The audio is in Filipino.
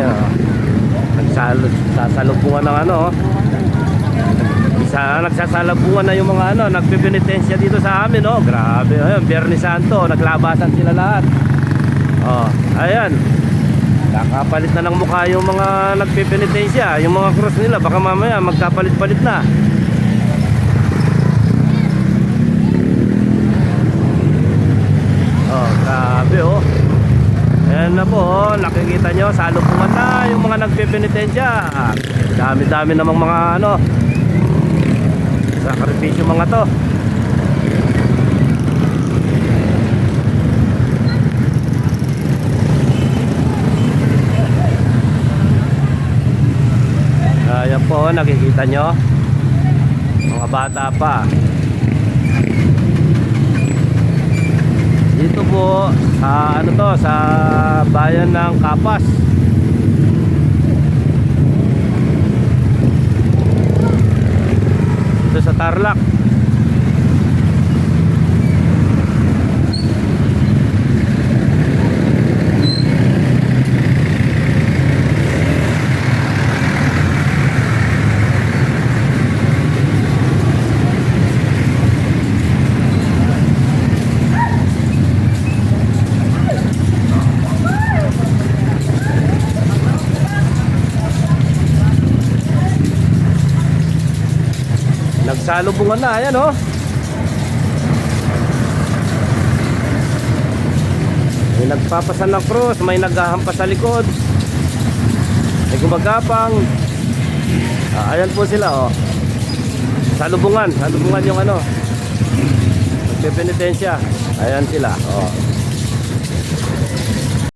Ayan, oh. Nagsasalubungan ng ano, oh. Nagsasalubungan na yung mga ano, nagpipinitensya dito sa amin, oh. Grabe, ayun, Biyernes Santo, naglabasan sila lahat. Oh, ayan. Kakapalit na ng mukha yung mga nagpipinitensya, yung mga cross nila, baka mamaya magkapalit-palit na. Oh, grabe, oh. Ayan na po, oh, nakikita nyo, salubungan na yung mga nagpipinitensya. Dami-dami namang mga ano, sakripisyo mga to. Ayan po, nakikita nyo, mga bata pa. Dito po sa ano to, sa bayan ng Kapas. Dito sa Tarlac. Nagsalubungan na, ayan, oh. May nagpapasan ng cross, may naghahampas sa likod, may gumagapang. Ayan po sila, oh. Salubungan yung ano, nagpipinitensya. Ayan sila, oh.